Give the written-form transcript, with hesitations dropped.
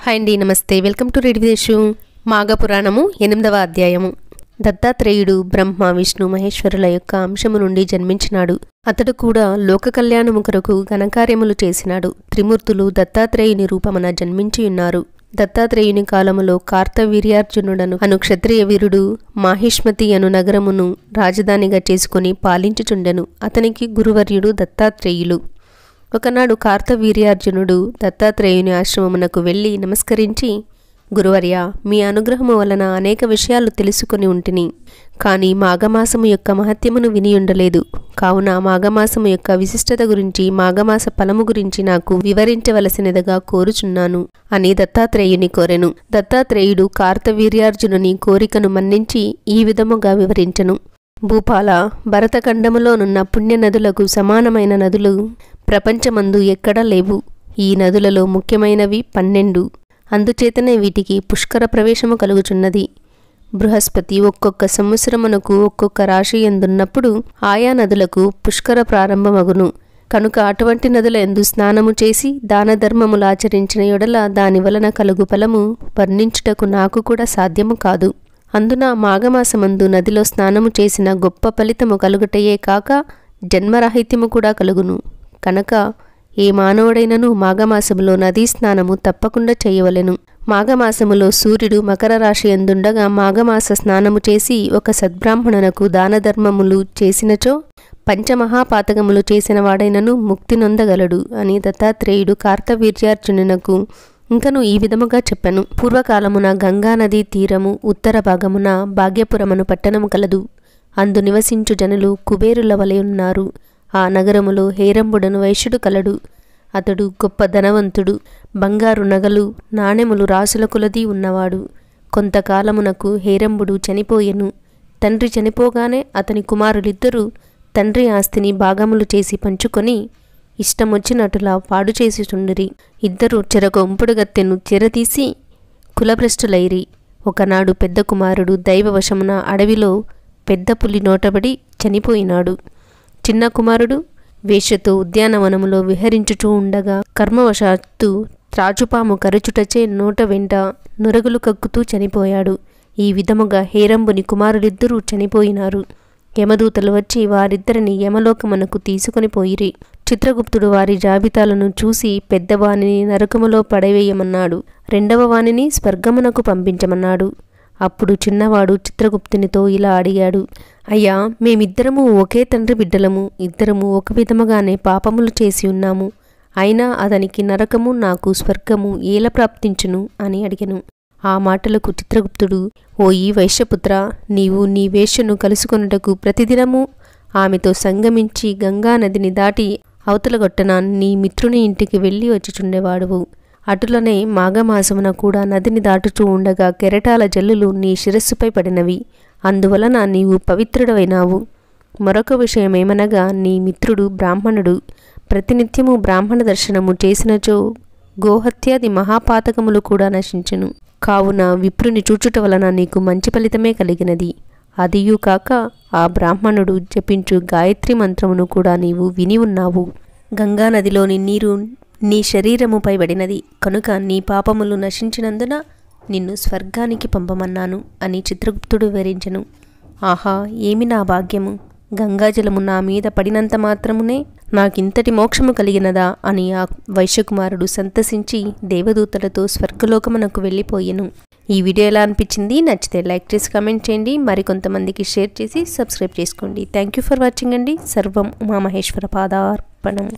Hi అండి, నమస్తే. Welcome to రెడ్ విదేశు. మాఘపురాణము 8వ అధ్యాయము. దత్తాత్రేయుడు బ్రహ్మ విష్ణు మహేశ్వరుల యొక్క అంశము నుండి జన్మించినాడు. అతడు కూడా లోక కళ్యాణము కొరకు ఘనకార్యములు చేసినాడు. త్రిమూర్తులు దత్తాత్రేయుని రూపమున జన్మించియున్నారు. దత్తాత్రేయుని కాలములో కార్తవీర్యార్జునుడను అను క్షత్రియ వీరుడు మాహిష్మతి అను నగరమును రాజధానిగా చేసుకుని పాలించుచుండెను. అతనికి గురువర్యుడు దత్తాత్రేయులు. ఒకనాడు కార్తవీర్యార్జునుడు దత్తాత్రేయుని ఆశ్రమమునకు వెళ్ళి నమస్కరించి, గురువర్య, మీ అనుగ్రహము వలన అనేక విషయాలు తెలుసుకొని ఉంటిని. కానీ మాఘమాసము యొక్క మహత్యమును వినియుండలేదు. కావున మాఘమాసము యొక్క విశిష్టత గురించి, మాఘమాస ఫలము గురించి నాకు వివరించవలసినదిగా కోరుచున్నాను అని దత్తాత్రేయుని కోరెను. దత్తాత్రేయుడు కార్తవీర్యార్జునుని కోరికను మన్నించి ఈ విధముగా వివరించెను. భూపాల, భరతఖండములోనున్న పుణ్యనదులకు సమానమైన నదులు ప్రపంచమందు ఎక్కడా లేవు. ఈ నదులలో ముఖ్యమైనవి 12. అందుచేతనే వీటికి పుష్కర ప్రవేశము కలుగుచున్నది. బృహస్పతి ఒక్కొక్క సంవత్సరమునకు ఒక్కొక్క రాశి ఎందున్నప్పుడు ఆయా నదులకు పుష్కర ప్రారంభమగును. కనుక అటువంటి నదుల ఎందు స్నానము చేసి దాన ధర్మములు ఆచరించిన యెడల దాని వలన కలుగు ఫలము వర్ణించుటకు నాకు కూడా సాధ్యము కాదు. అందున మాఘమాసమందు నదిలో స్నానము చేసిన గొప్ప ఫలితము కలుగుటయే కాక జన్మరాహిత్యము కూడా కలుగును. కనుక ఏ మానవుడైనను మాఘమాసములో నదీ స్నానము తప్పకుండా చేయవలెను. మాఘమాసములో సూర్యుడు మకర రాశి ఎందుండగా మాఘమాస స్నానము చేసి ఒక సద్బ్రాహ్మణునకు దానధర్మములు చేసినచో పంచమహాపాతకములు చేసిన వాడైనను ముక్తి నొందగలడు అని దత్తాత్రేయుడు కార్తవీర్యార్జునునకు ఇంకను ఈ విధముగా చెప్పెను. పూర్వకాలమున గంగానదీ తీరము ఉత్తర భాగమున భాగ్యపురమను పట్టణము కలదు. అందు నివసించు జనులు కుబేరుల వలె ఉన్నారు. ఆ నగరములో హేరంబుడను వైశ్యుడు కలడు. అతడు గొప్ప ధనవంతుడు. బంగారు నగలు నాణెములు రాసుల కొలదీ ఉన్నవాడు. కొంతకాలమునకు హేరంబుడు చనిపోయెను. తండ్రి చనిపోగానే అతని కుమారులిద్దరూ తండ్రి ఆస్తిని భాగములు చేసి పంచుకొని ఇష్టమొచ్చినట్టులా పాడు చేసిచుండిరి. ఇద్దరు చెరొక ఉంపుడుగత్తెను చెరతీసి కులభ్రష్టులైరి. ఒకనాడు పెద్ద కుమారుడు దైవవశమున అడవిలో పెద్ద పులి నోటబడి చనిపోయినాడు. చిన్న కుమారుడు వేశ్యతో ఉద్యానవనములో విహరించుచూ ఉండగా కర్మవశాత్తు త్రాచుపాము కరుచుటచే నోట వెంట నురగులు కక్కుతూ చనిపోయాడు. ఈ విధముగా హేరంబుని కుమారులిద్దరూ చనిపోయినారు. యమదూతలు వచ్చి వారిద్దరిని యమలోకమునకు తీసుకొని పోయిరి. చిత్రగుప్తుడు వారి జాబితాలను చూసి పెద్దవానిని నరకములో పడవేయమన్నాడు. రెండవ వానిని స్వర్గమునకు పంపించమన్నాడు. అప్పుడు చిన్నవాడు చిత్రగుప్తునితో ఇలా అడిగాడు, అయ్యా, మేమిద్దరము ఒకే తండ్రి బిడ్డలము. ఇద్దరము ఒక విధముగానే పాపములు చేసి ఉన్నాము. అయినా అతనికి నరకము, నాకు స్వర్గము ఏల ప్రాప్తించును అని అడిగెను. ఆ మాటలకు చిత్రగుప్తుడు, ఓ ఈ వైశ్యపుత్ర, నీవు నీ వేశ్యను కలుసుకొనుటకు ప్రతిదినము ఆమెతో సంగమించి గంగానదిని దాటి అవతలగొట్టన నీ మిత్రుని ఇంటికి వెళ్ళి వచ్చుచుండేవాడువు. అటులనే మాఘమాసమున కూడా నదిని దాటుచూ ఉండగా కెరటాల జల్లులు నీ శిరస్సుపై పడినవి. అందువలన నీవు పవిత్రుడవైనావు. మరొక విషయమేమనగా నీ మిత్రుడు బ్రాహ్మణుడు. ప్రతినిత్యము బ్రాహ్మణ దర్శనము చేసినచో గోహత్యాది మహాపాతకములు కూడా నశించును. కావున విప్రుని చూచుట వలన నీకు మంచి ఫలితమే కలిగినది. అదియూ కాక ఆ బ్రాహ్మణుడు జపించు గాయత్రి మంత్రమును కూడా నీవు విని ఉన్నావు. గంగానదిలోని నీరు నీ శరీరముపై పడినది కనుక నీ పాపములు నశించినందున నిన్ను స్వర్గానికి పంపమన్నాను అని చిత్రగుప్తుడు వివరించెను. ఆహా, ఏమి నా భాగ్యము! గంగాజలము నా మీద పడినంత మాత్రమునే నాకింతటి మోక్షము కలిగినదా అని ఆ వైశ్యకుమారుడు సంతసించి దేవదూతలతో స్వర్గలోకమునకు వెళ్ళిపోయెను. ఈ వీడియో ఎలా అనిపించింది? నచ్చితే లైక్ చేసి కామెంట్ చేయండి. మరికొంతమందికి షేర్ చేసి సబ్స్క్రైబ్ చేసుకోండి. థ్యాంక్ యూ ఫర్ వాచింగ్ అండి. సర్వం ఉమామహేశ్వర పాదార్పణం.